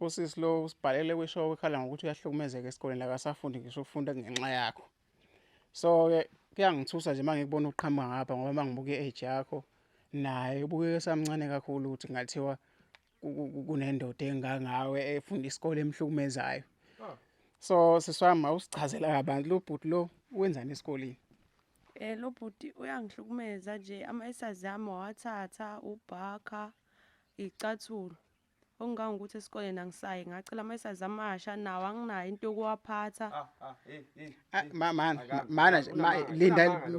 usisi lo usibhalele kwishow ekhala ngokuthi uyahlukumezeka esikoleni la akasafundi ngisho ufunda ngenxa yakho. So-ke kuyangithusa nje mangikubona uqhamuka ngapha ngoba mangibuka i-age yakho naye ubukeka esamncane kakhulu ukuthi ngathiwa kunendoda engangawe efunda isikole emhlukumezayo. So siswami awusichazela kabanzi lo bhuti lo wenzani esikoleni? Lo bhuti uyangihlukumeza nje ama-essays ami wawathatha ubhakha icathulo. Okungangokuthi esikoleni angisayi ngacela ama-essays amasha nawo anginayo into yokuwaphatha. Mana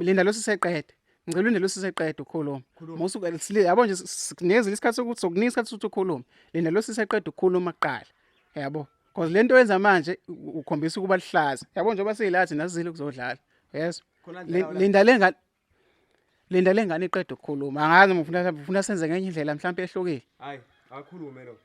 linda lo siseqede. Ngicela ulinde lo siseqede ukhuluma. Musuke yabo nje sikunikeza isikhathi sokuthi sokunika isikhathi sokuthi ukhulume. Linda lo siseqede ukukhuluma kuqala. Yabo. Because lento wenza manje ukhombisa ukuba lihlaza. Yabo njengoba seyilathi nasizile kuzodlala. Yes. Linda lengane iqede ukukhuluma. Angazi ufuna senze ngenye indlela mhlawumbe ehlukile. Hayi, akakhulume lo.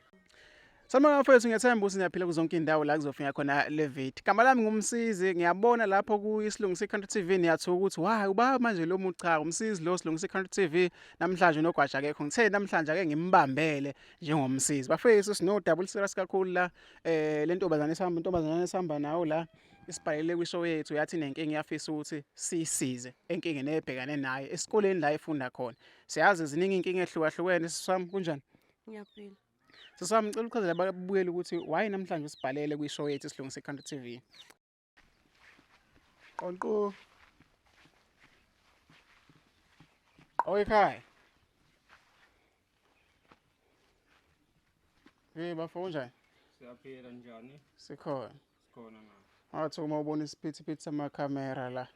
Salma mfowethu ngiyathemba ukuthi niyaphila kuzonke indawo la kuzofika khona le video. Igama lami ngumsizi ngiyabona lapho ku isilungisa iCountry TV niyathuka ukuthi hayi uba manje lo cha umsizi lo silungisa iCountry TV namhlanje nogwasha akekho ngithe namhlanje ake ngimbambele njengomsizi. Bafethu sino double serious kakhulu la le ntombazana esihamba nawo la isibhalele kwishow yethu yathi nenkinga iyafisa ukuthi sisize enkingeni ebhekane naye esikoleni la efunda khona. Siyazi ziningi inkinga ehlukahlukene siswami kunjani? Ngiyaphila. Siswami ngicela ukuchazela ababukeli ukuthi why namhlanje usibhalele kwishow yethu isilungisa iCountry TV. Qonqo. Oyikhaya. Bafo njani? Siyaphila njani? Sikhona. Sikhona na. Wathi uma ubona isiphithiphithi samakhamera la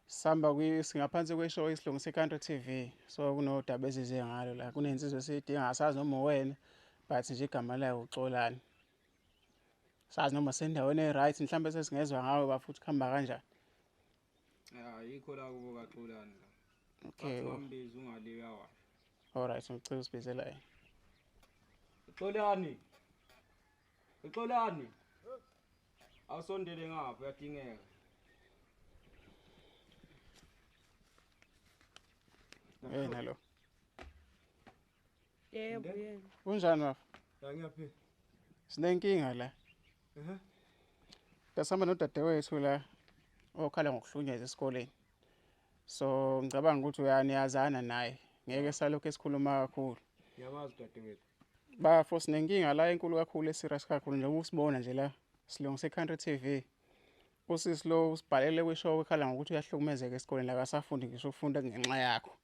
sihamba singaphansi kweshow isilungisa iCountry TV so kunodaba ezize ngalo la kunensizwe esiyidinga asazi noma wena but nje igama layo uXolani. Sazi noma sendaweni eright mhlawumbe sesingezwe ngawe bafuthi khamba kanjani? Yikho la kubuka Xolani la. Okay. Wambiza ungaliya wa. Alright ngicela usibizela yena. Xolani. Xolani. Awusondele ngapha uyadingeka. Nalo. Yebo yena. Kunjani bafo? La ngiyaphila. Sinenkinga la. Dasihamba nodadewethu la okhala ngokuhlunyezwa esikoleni. So ngicabanga ukuthi uyaniyazana naye. Ngeke salokho esikhuluma kakhulu. Ngiyamazi dadewethu. Bafo sinenkinga la enkulu kakhulu eserious kakhulu njengoba usibona nje la silungisa iCountry TV. Usisi lo usibhalele kwishow ekhala ngokuthi uyahlukumezeka esikoleni la akasafundi ngisho ufunda ngenxa yakho.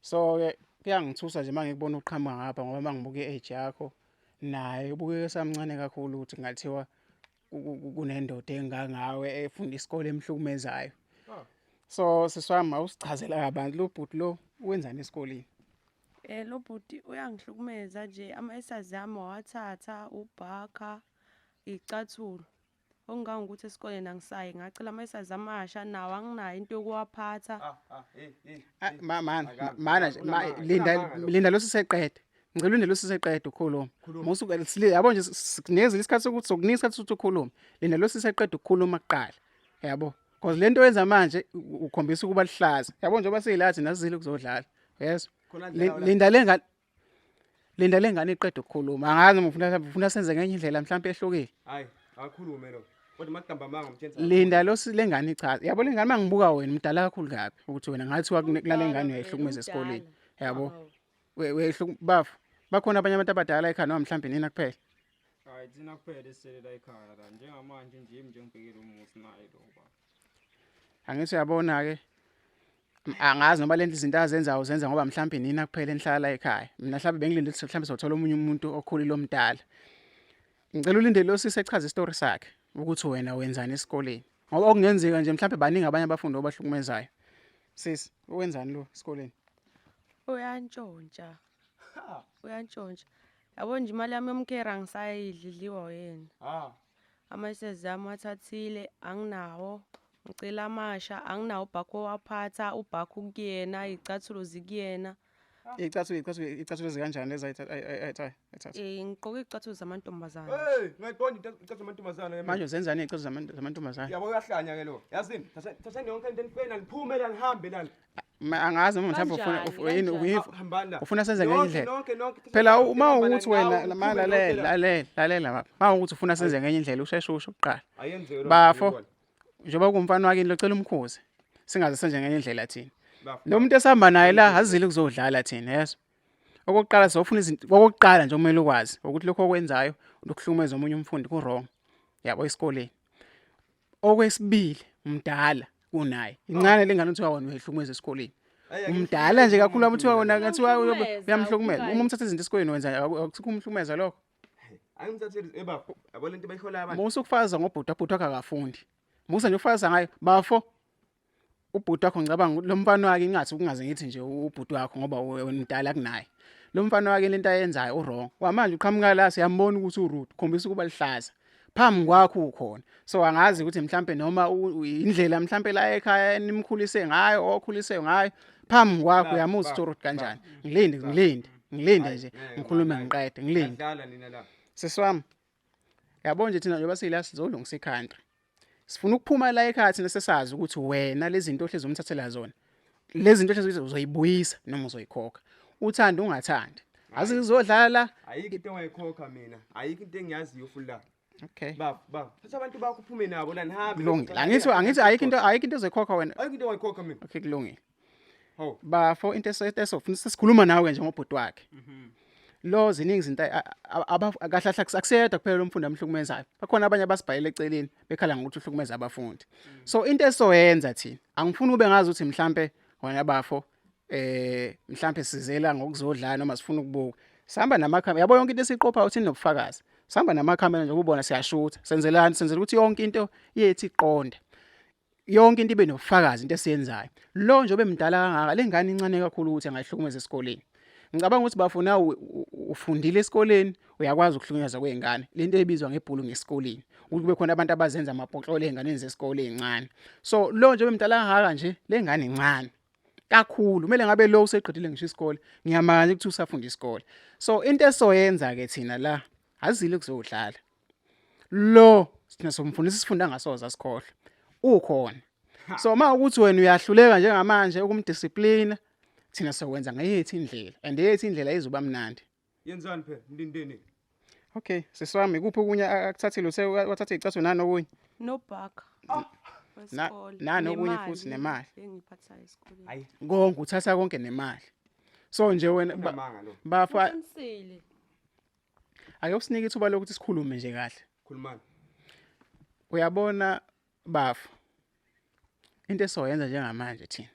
So-ke kuyangithusa nje mangikubona uqhamuka ngapha ngoba mangibuka i-age yakho naye ubukeka esamncane kakhulu ukuthi ngathiwa kunendoda engangawe efunda isikole emhlukumezayo. So siswami awusichazela kabanzi lo bhuti lo wenzani esikoleni? Lo bhuti uyangihlukumeza nje ama-essays ami wawathatha ubhakha icathulo. Okungangokuthi esikoleni angisayi ngacela ama-essays amasha nawo anginayo into yokuwaphatha. Linda lo siseqede. Ngicela ulinde lo siseqede ukhuluma. Musuke yabo nje sikunikeza isikhathi sokuthi sokunika isikhathi sokuthi ukhulume. Linda lo siseqede ukukhuluma kuqala. Yabo. Because lento wenza manje ukhombisa ukuba lihlaza. Yabo njengoba seyilathi nasizile kuzodlala. Yes. Linda lengane iqede ukukhuluma. Angazi ufuna senze ngenye indlela mhlawumbe ehlukile. Hayi, akakhulume lo. Kodwa magamba manga umthenza. Linda lo lengane ichaza. Yabo lengane mangibuka wena mdala kakhulu kabi ukuthi wena ngathi kulale ngane uyayihlukumeza esikoleni. Yabo. Bafu. Bakhona abanye abantu abadala ekhaya noma mhlawumbe nina kuphela. Hayi thina kuphela esele la ekhaya la njengamanje nje ngibhekile umusi naye lo baba. Angithi uyabona ke angazi noma lento izinto azenzayo zenza ngoba mhlawumbe nina kuphela enihlala la ekhaya. Mina mhlawumbe bengilinde ukuthi mhlawumbe sothola omunye umuntu okhulile omdala. Ngicela ulinde lo sisechaza istory sakhe ukuthi wena wenzani esikoleni. Ngoba okungenzeka nje mhlawumbe baningi abanye abafundi obahlukumezayo. Sisi, wenzani lo esikoleni? Uyantshontsha. Uyantshontsha. Yabo nje imali yami yomkhera ngisayidliwa yena. Ama-essays ami wathathile anginawo. Ngicela amasha anginawo ubhakho waphatha ubhakho kuyena icathulo zikuyena. Icathulo zikanjani lezi ayithatha? Ngigqoka icathulo zamantombazane. Ngaqonda icathulo zamantombazane manje zenzani icathulo zamantombazane? Yabo uyahlanya ke lo. Yazini, thathani yonke into enifena niphume la nihambe la. Angazi noma mhlawumbe Kanjani? Hambana. ufuna senze ngenye indlela. Nonke. Phela uma ukuthi wena lalela uma ukuthi ufuna senze ngenye indlela usheshe usho kuqala. Ayenzeke Bafo njengoba kumfana wakini locela umkhosi singaze senze ngenye indlela thina. Lo muntu esihamba naye la azile kuzodlala thina yeso. Okokuqala sofuna izinto okokuqala nje kumele ukwazi ukuthi lokho okwenzayo ukuhlukumeza omunye umfundi ku wrong. Yabo esikoleni. Okwesibili umdala kunaye. Incane lengane uthiwa wona uyahlukumeza esikoleni. Umdala nje kakhulu abuthiwa wona ngathiwa uyamhlukumeza. Uma umthatha izinto esikoleni wenza akusikho umhlukumeza lokho. Ayimthatheli ebapho. Yabo lento bayihola abantu. Musa ukufaza ngobhuti wakho akafundi. Musa nje ufaza ngayo bafo. Ubhuti wakho ngicabanga lo mfana wakhe ingathi kungaze ngithi nje ubhuti wakho ngoba umdala kunaye. Lo mfana wakhe lento ayenzayo wrong. Kwamanje uqhamuka la siyambona ukuthi urude khombisa ukuba lihlaza. Phambi kwakho ukhona. So angazi ukuthi mhlambe noma indlela mhlambe la ekhaya nimkhulise ngayo okhulise ngayo. Phambi kwakho uyamuza urude kanjani. Ngilinde nje ngikhulume ngiqede ngilinde. Dlala nina la. Sesiwami. Yabo nje thina njengoba siyila sizolungisa ikhanda. Sifuna ukuphuma la ekhaya thina sesazi ukuthi wena lezi zinto ohlezi umthathela zona. Lezi zinto ohlezi uzoyibuyisa noma uzoyikhokha. Uthanda ungathandi. Azi uzodlala la. Ayikho into engayikhokha mina. Ayikho into engiyaziyo futhi la. Okay. Baba. Thatha abantu bakho uphume nabo la nihambe. Kulungile. Angithi ayikho into ezoyikhokha wena. Ayikho into engayikhokha mina. Okay kulungile. Hawu. Bafo into esofuna sesikhuluma nawe nje ngobhuti wakhe. Lo ziningi izinto akahlahla akuseyedwa kuphela lo mfundi amhlukumezayo. Bakhona abanye abasibhalele eceleni bekhala ngokuthi uhlukumeza abafundi. So into esoyenza thina angifuni ube ngazi ukuthi mhlambe wena bafo mhlambe sizela ngokuzodlala noma sifuna ukubuka. Sihamba namakhamera yabo yonke into esiqopha uthini nobufakazi. Sihamba namakhamera nje ukubona siyashutha. Senzelani senzela ukuthi yonke into yethu iqonde. Yonke into ibe nobufakazi into esiyenzayo. Lo nje obemdala kangaka lengane incane kakhulu ukuthi angayihlukumeza esikoleni. Ngicabanga ukuthi bafuna ufundile esikoleni uyakwazi ukuhlukunyezwa kwezingane lento ebizwa ngebhulu ngesikoleni ukuthi kube khona abantu abazenza amabhoxolo ezinganeni zesikole ezincane. So lo nje obemdala kangaka nje lengane incane kakhulu kumele ngabe lo useqedile ngisho isikole ngiyamanga ukuthi usafunda isikole. So into esoyenza ke thina la azile kuzodlala lo sina somfundisi sifunda ngasoza sikhohle ukhona. So uma ukuthi wena uyahluleka njengamanje ukumdiscipline thina sokwenza ngayethi indlela and yethi indlela izoba mnandi. Yenzani phela mlindeni? Okay sesiwami kuphi okunye akuthathile uthe wathatha icathu nani okunye? Nobhaka. Nani okunye futhi nemali. Engiphathayo esikoleni. Hayi. Konke uthatha konke nemali. So nje wena bafa Uqinisile. ake usinike ithuba lokuthi sikhulume nje kahle. Khulumani. Uyabona bafa into esoyenza njengamanje thina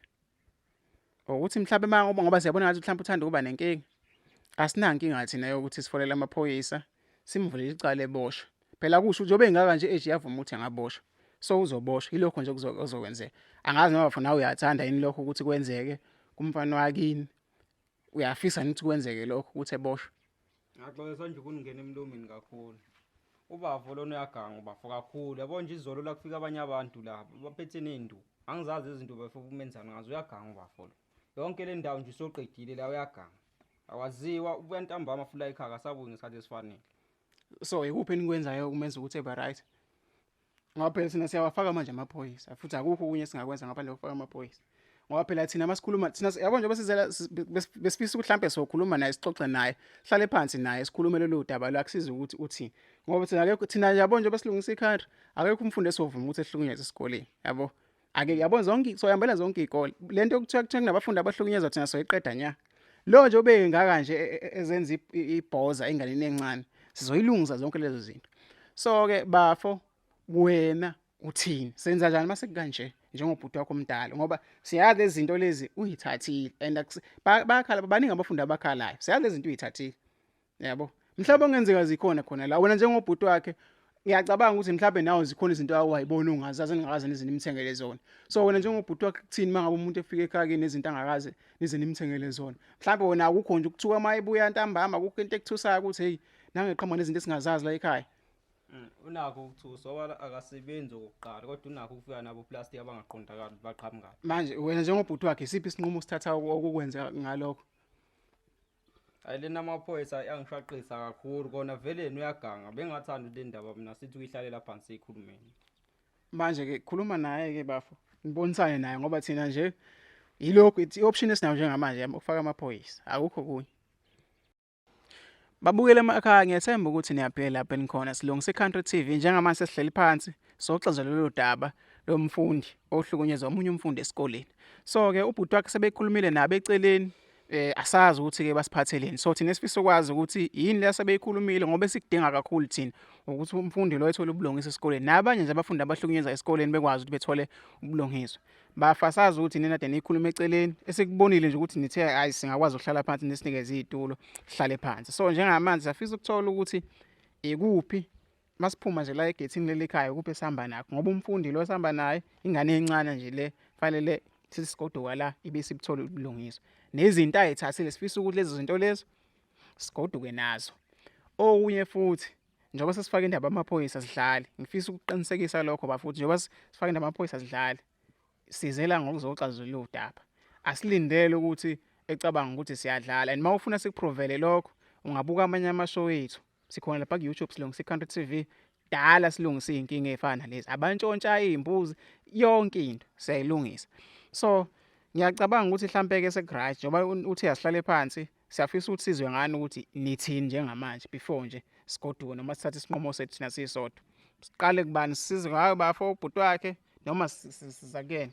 ukuthi mhlawumbe mangoba ngoba siyabona ngathi mhlawumbe uthanda ukuba nenkinga asinankinga thina yokuthi sifonele amaphoyisa simvulele icala eboshwe phela kusho njobe engaka nje age yavuma ukuthi angaboshwa so uzoboshwa ilokho nje okuzokwenzeka angazi noma bafuna uyathanda yini lokho ukuthi kwenzeke kumfana wakini uyafisa ukuthi kwenzeke lokho ukuthi eboshwe. Ngaxolisa nje ukungena emlomeni kakhulu. Ubavo lona uyaganga ubafo kakhulu. Yabo nje izolo la kufika abanye abantu la baphethe nendu. Angizazi izinto bafuna ukumenzana ngazo uyaganga ubafo lo. Yonke le ndawo nje soqedile la uyaganga. Awaziwa ubuya ntambama futhi ekhaya akasabuyi ngesikhathi esifanele. So ikuphi enikwenzayo ukumenza ukuthi ebe right? Ngoba phela sina siyawafaka manje amaphoyisa futhi akukho okunye singakwenza ngaphandle kokufaka amaphoyisa. Ngoba phela thina masikhuluma thina yabo nje basizela besifisa ukuthi mhlambe sokhuluma naye sixoxe naye hlale phansi naye sikhulume lolu daba la kusiza ukuthi uthi ngoba thina yabo nje basilungisa ikhanda akekho umfundi esovuma ukuthi ehlukunyezwe esikoleni yabo ake yabo zonke soyambela zonke izikole lento yokuthiwa kunabafundi abahlukunyezwa thina soyiqeda nya lo nje obe ngaka nje ezenza ibhoza enganeni encane sizoyilungisa zonke lezo zinto. So ke bafo wena uthini senza kanjani mase kanje njengobhuti wakho omdala ngoba siyazi lezi zinto lezi uyithathile and bakhala baningi abafundi abakhalayo siyazi lezi zinto uyithathile yabo mhlawumbe ongenzeka zikhona khona la wena njengobhuti wakhe ngiyacabanga ukuthi mhlawumbe nawo zikhona izinto awayibona ungazazi ningakaze nize nimthengele zona. So wena njengobhuti wakhe kuthini mangabe umuntu efika ekhaya kunezinto angakaze nize nimthengele zona mhlawumbe wena akukho nje ukuthuka mayibuya ntambama akukho into ekuthusayo ukuthi hey nangeqhamuka nezinto esingazazi la ekhaya. Unakho ukuthusa wala akasebenzi okokuqala kodwa unakho ukufika nabo plastic abangaqondakala baqhamuka. Manje wena njengobhuti wakhe isiphi isinqumo usithatha okukwenza ngalokho? Ayilena amaphoyisa angishaqisa kakhulu kona vele uyaganga bengathanda le ndaba mina sithi uyihlalela phansi ikhulumeni. Manje ke khuluma naye ke bafo nibonisane naye ngoba thina nje Yilokhu i-option esinayo njengamanje ukufaka amaphoyisa akukho kunye. Babukele emakhaya ngiyethemba ukuthi niyaphila lapha enikhona silungisa i-Country TV njengamanje sesihleli phansi soxazulula lolu daba lomfundi ohlukunyezwa omunye umfundi esikoleni. So-ke ubhuti wakhe sebekhulumile nabo eceleni asazi ukuthi-ke basiphatheleni. So thina sifisa ukwazi ukuthi yini le asebeyikhulumile ngoba esikudinga kakhulu thina ukuthi umfundi lo ethole ubulungiswa esikoleni nabanye nje abafundi abahlukunyezwa esikoleni bekwazi ukuthi bethole ubulungiswa. Bafasazi ukuthi nina kade nikhuluma eceleni esikubonile nje ukuthi nithe hayi singakwazi ukuhlala phansi nisinikeze izitulo sihlale phansi. So njengamanje siyafisa ukuthola ukuthi ikuphi masiphuma nje la egethini leli khaya ukuphi esihamba nakho ngoba umfundi lo esihamba naye ingane encane nje le fanele sisigoduka la ibe sibuthola ubulungiswa. Nezinto ayithathile sifisa ukuthi lezi zinto lezo sigoduke nazo. Okunye futhi njengoba sesifaka indaba amaphoyisa sidlale ngifisa ukuqinisekisa lokho bafuthi njengoba sifaka indaba amaphoyisa sidlale sizela ngokuzoxazulula udaba. Asilindele ukuthi ecabanga ukuthi siyadlala and mawufuna sikuprovele lokho ungabuka amanye amashow ethu sikhona lapha ku YouTube silungisa i-Country TV dala silungisa izinkinga ezifana nalezi abantshontsha izimbuzi yonke into siyayilungisa. So ngiyacabanga ukuthi mhlambe ke segrad njengoba uthi asihlale phansi siyafisa ukuthi sizwe ngani ukuthi nithini njengamanje before nje sigoduke noma sithathe isinqumo sethu thina sisodwa. Siqale kubani sisize ngayo bafo ubhuti wakhe noma siza kuyena.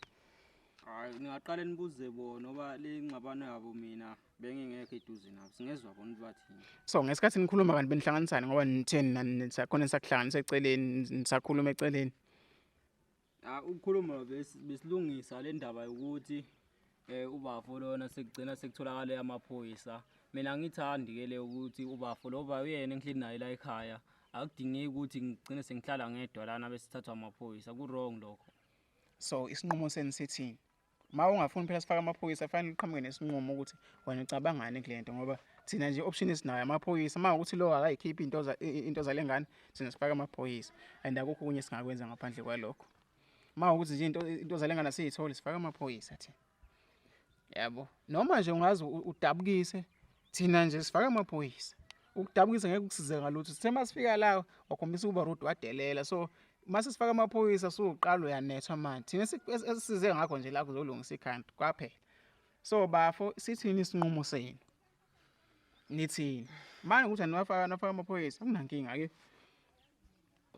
Hayi ningaqale nibuze bona ngoba le ngxabano yabo mina bengingekho eduze nabo singezwa bona bathini. So ngesikhathi nikhuluma kanti benihlanganisana ngoba nitheni nisakhona nisakuhlanganisa eceleni nisakhuluma eceleni. Ukukhuluma besilungisa le ndaba ukuthi ubafo lona sekugcina sekutholakala amaphoyisa. Mina ngithandi ke le ukuthi ubafo lo uyena engihleli naye la ekhaya akudingeki ukuthi ngigcine sengihlala ngedwa lana bese sithathwa amaphoyisa ku wrong lokho. So isinqumo seni sithini? Ma ungafuni phela sifaka amaphoyisa fanele uqhamuke nesinqumo ukuthi wena ucabangani kulento ngoba thina nje option esinayo amaphoyisa ma ukuthi lo akayikhiphi into zalengane thina sifaka amaphoyisa and akukho kunye singakwenza ngaphandle kwalokho. Ma ukuthi nje into zalengane siyithole sifaka amaphoyisa thina. Yabo noma nje ungazi udabukise thina nje sifaka amaphoyisa. Ukudabukisa ngeke kusize ngalutho sithe masifika la wakhombisa ukuba rude wadelela. So mase sifaka amaphoyisa suqala uyanethwa manje thina esisize ngakho nje la kuzolungisa ikhanda kwaphela. So bafo sithini isinqumo senu nithini manje ukuthi nafaka amaphoyisa akunankinga ke.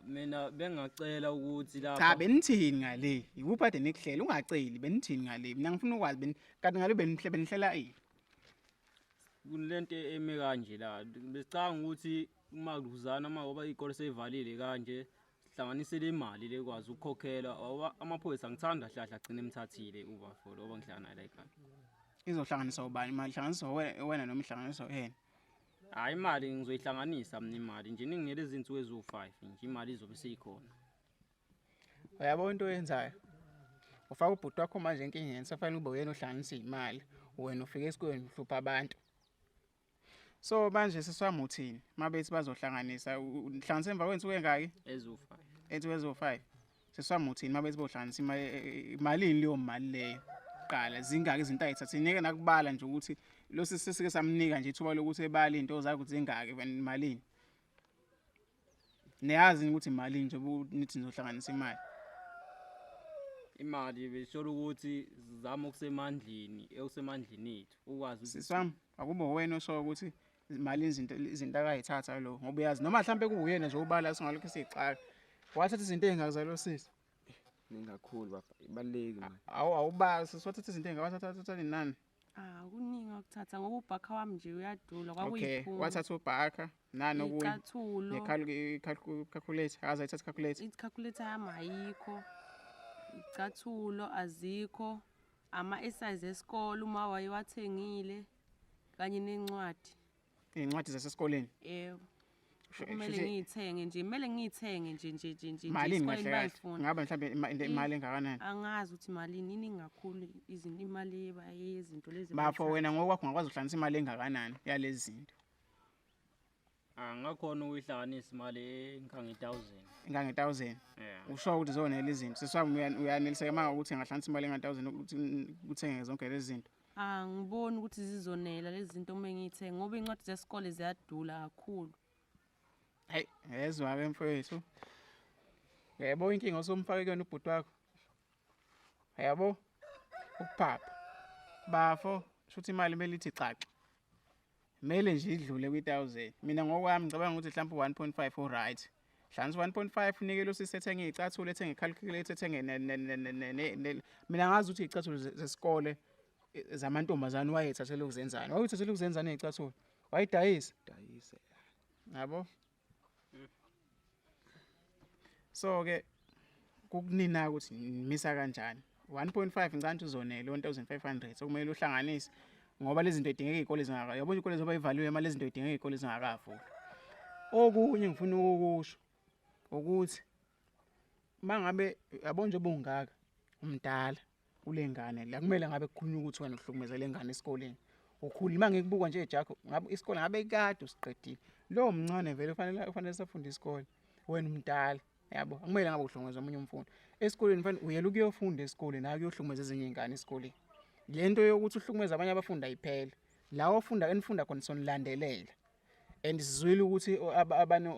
Mina bengacela ukuthi lapha Cha benithini ngale ikuphi ade nikuhlela ungaceli benithini ngale mina ngifuna ukwazi kanti ngale benihlela ini kunlento eme kanje la besicanga ukuthi uma kuzana ngoba izikole sezivalile kanje sihlanganise le mali lekwazi ukukhokhela amaphoyisa ngithanda hlahla agcine emthathile ubafo lo ngihlangana la ekhaya. Izohlanganisa ubani imali hlanganisa wena noma ihlanganisa yena? Hayi imali ngizoyihlanganisa mina imali nje ningiyele izinsuku ezo5 nje imali izobe seyikhona. Uyabona into oyenzayo ufaka ubhuti wakho manje enkingeni safanele ube uyena ohlanganisa imali wena ufike esikoleni uhlupha abantu. So manje siswami uthini mabethi bazohlanganisa uhlanganisa emva kwensuku engaki Ezo5 ezo5 siswami uthini mabethi bohlanganisa imali leyo mali leyo qala zingaki izinto ayithathe nike nakubala nje ukuthi lo sisike samnika nje ithuba lokuthi ebala into zakho zingaki imalini niyazi ukuthi imali nje nithi nizohlanganisa imali besho ukuthi sizama ukusemandleni ethu ukwazi siswami akube wena osho ukuthi imali izinto akayithatha lo ngoba uyazi noma mhlambe kuyena nje ubala singalokho sicaka wathatha izinto ezingakazalo sisi ningakhulu baba ibaleki manje awuba siswathatha izinto engawathatha nani Kuningi akuthatha ngoba ubhakha wami nje uyadula kwakuyiphuma. Okay wathatha ubhakha nani okunye Icathulo. Calculator akazayithatha calculator. Icalculator yami ayikho. Icathulo azikho. Ama-exercise esikole uma wayewathengile kanye nencwadi. Izincwadi zasesikoleni. Yebo. Kumele ngiyithenge nje malini kahle ngaba mhlambe imali engakanani angazi ukuthi malini iningi kakhulu izinto imali yezinto lezi bafo wena ngokwakho ungakwazi ukuhlanganisa imali engakanani yalezi zinto ngakhona ukuyihlanganisa imali engange-1000 usho ukuthi zonela izinto siswami uyaneliseka manje ukuthi ngahlanganisa imali enga-1000 ukuthi kuthenge zonke lezi zinto ngiboni ukuthi zizonela lezi zinto uma ngiyithenga ngoba incwadi zesikole ziyadula kakhulu. Hayi yezwa-ke mfowethu yebo inkinga osomfake kuyona ubhuti wakho yabo ukuphapha bafo shuthi imali belithi xaxa kumele nje idlule kwi-1000 mina ngokwami ngicabanga ukuthi mhlawumbe 1.5 oright hlanza 1.5 unikele usisi ethenge icathulo ethenge calculator ethenge mina ngazi ukuthi icathulo zesikole zamantombazane wayethathele ukuzenzana wayethathele ukuzenzana icathulo wayidayisa dayise yabo so ke kukunina ukuthi misa kanjani 1.5 ngicela uzonela 1500 sokumele uhlanganise ngoba lezi zinto edingeka izikole zingaka yabo izikole zoba ivaliwe manje lezi zinto edingeka izikole zingakavuli okunye ngifuna ukusho ukuthi mangabe yabo nje bongaka umdala kulengane la kumele ngabe kukhulunywa ukuthi wena uhlukumeza lengane esikoleni ukhuluma ngikubuka nje ejakho ngabe isikole ngabe kade usiqedile lo mncane vele kufanele safunda isikole wena umdala yabo akumele ngabe uhlukumeza omunye umfundi esikoleni fanele uyela ukuyofunda esikoleni hayi uyohlukumeza ezinye izingane esikoleni lento yokuthi uhlukumeza abanye abafundi ayiphele la enifunda khona sonlandelela and sizwile ukuthi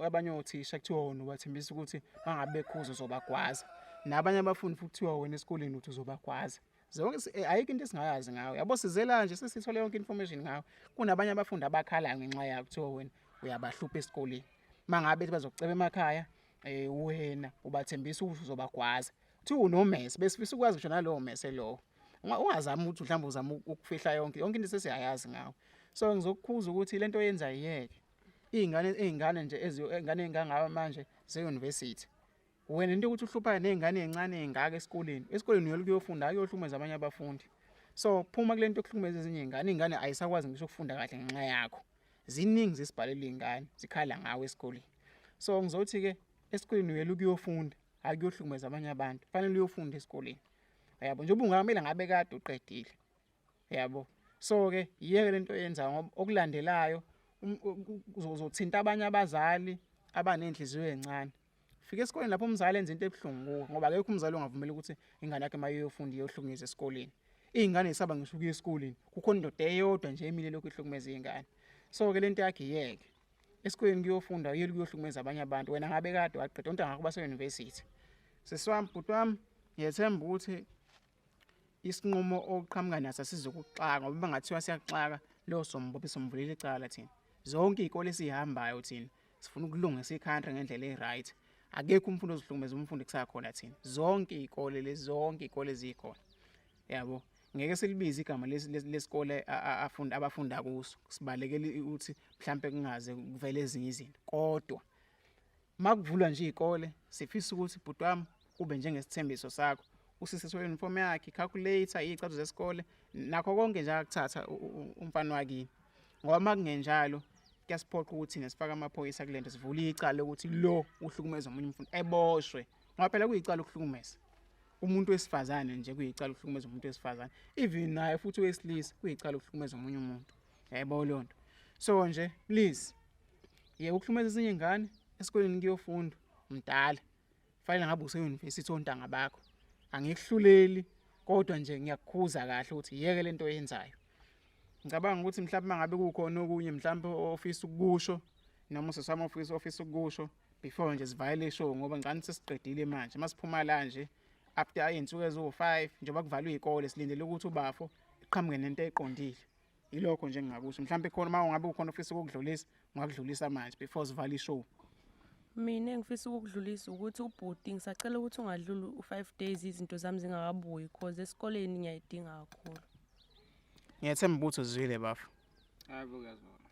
abanye othisha kuthiwa wona ubathembisa ukuthi bangabe bekhuza uzobagwaza nabanye abafundi futhi kuthiwa wena esikoleni uthi uzobagwaza zonke ayikho into esingayazi ngawe yabo sizela nje sesithole yonke information ngawe kunabanye abafundi abakhala ngenxa yakho kuthiwa wena uyabahlupha esikoleni mangabe bazokuceba emakhaya wena ubathembisa ukuthi uzobagwaza kuthiwa unomese besifisa ukwazi ngisho nalowo mese lo ungazami ukuthi mhlawumbe uzama ukufihla yonke into sesiyayazi ngawe so ngizokukhuza ukuthi lento yenza iyeke izingane nje izingane engangaba manje ze-university wena into ukuthi uhlupha nezingane ezincane ezingaka esikoleni uyela ukuyofunda ayohlumeza abanye abafundi so phuma kule nto okuhlumeza ezinye izingane ayisakwazi ngisho ukufunda kahle ngenxa yakho ziningi zisibhalela izingane zikhala ngawe esikoleni so ngizothi ke esikoleni uyela ukuyofunda akuyohlumeza abanye abantu fanele uyofunda esikoleni yabo njengoba ungamela ngabe kade uqedile yabo so ke yeke lento yenza ngoba okulandelayo uzothinta abanye abazali abanenhliziyo ezincane fika esikoleni lapho umzali enza into ebhlungu ngoba akekho umzali ongavumela ukuthi ingane yakhe mayeyofunda iyohlukumeza esikoleni izingane zisaba ngisho ukuya esikoleni kukhona indoda eyodwa nje emile lokhu ihlukumeza izingane so ke lento yakhe yeke esikoleni kuyofunda uyela kuyohlukumeza abanye abantu wena ngabe kade waqeda untanga kuba se-university sesiwami bhuti wami ngiyethemba ukuthi isinqumo oqhamuka naso sizokuxaka ngoba bangathiwa siyaxaka lo sombophi somvulela icala thina zonke izikole esihambayo thina sifuna ukulungisa iCountry ngendlela eright akekho umfundi ozihlukumeza umfundi kusakhona thina zonke izikole zikhona yabo ngeke silibize igama lesikole abafunda kuso sibalekele ukuthi mhlambe kungaze kuvele ezinye izinto kodwa makuvulwa nje izikole sifisa ukuthi bhuti wami kube njengesithembiso sakho usisese uniform yakhe calculator izicathulo zesikole nakho konke nje akuthatha umfana wakini ngoba makungenjalo kuyasiphoqa ukuthi nesifaka amaphoyisa kulento sivule icala ukuthi lo uhlukumeza umunye umfundi eboshwe ngoba phela kuyicala ukuhlukumeza umuntu wesifazane nje kuyicala ukuhlukumeza umuntu wesifazane even naye futhi wesilisa kuyicala ukuhlukumeza umunye umuntu yebo lonto so nje please ukuhlukumeza ezinye izingane esikoleni kuyofunda umdala fanele ngabe use-university ontanga bakho angikuhluleli kodwa nje ngiyakukhuza kahle ukuthi yeke lento oyenzayo ngicabanga ukuthi mhlawumbe mangabe kukhona okunye mhlawumbe ofisa ukusho noma usesama ofisa ukusho before nje sivale ishow ngoba ngicela sesiqedile manje masiphuma la nje after izinsuku ezo5 njengoba kuvalwe izikole silindele ukuthi ubafo iqhamuke nento eqondile ilokho nje ngingakusho mhlawumbe khona mangabe kukhona ofisa ukudlulisa ngakudlulisa manje before sivale ishow mina engifisa ukudlulisa ukuthi ubhuti ngisacela ukuthi ungadluli u5 days izinto zami zingakabuyi because esikoleni ngiyayidinga kakhulu ngiyethemba ukuthi uzwile bafo Hayibo kuyazona.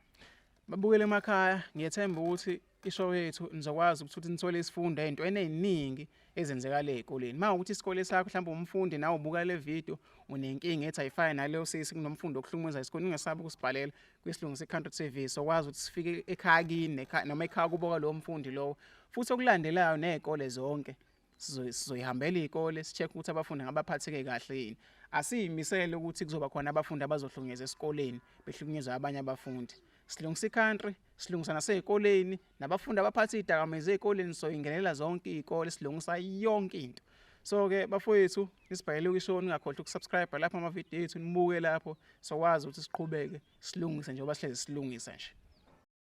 babukele emakhaya ngiyethemba ukuthi ishow yethu nizokwazi ukuthi nithole isifundo ezintweni eziningi ezenzekala ezikoleni mawukuthi isikole sakho mhlawumbe umfundi nawe ubuka le video unenkinga ethi ayifani naleyo sisi kunomfundi okuhlumeza isikoleni ungesabi ukusibhalela kwisilungu seCountry TV sokwazi ukuthi sifike ekhaya kini noma ekhaya kuboka lo mfundi lo futhi okulandelayo nezikole zonke sizoyihambela izikole sicheck ukuthi abafundi ngabaphatheke kahle yini asiyimisele ukuthi kuzoba khona abafundi abazohlukunyezwa esikoleni behlukunyezwa abanye abafundi silungisa iCountry silungisa nasezikoleni nabafundi abaphatha izidakamizwa ezikoleni so ingenela zonke izikole silungisa yonke into so ke bafowethu isibhayele kwishow ningakhohlwa ukusubscribe lapha ama video ethu nibuke lapho sokwazi ukuthi siqhubeke silungise njengoba sihlezi silungisa nje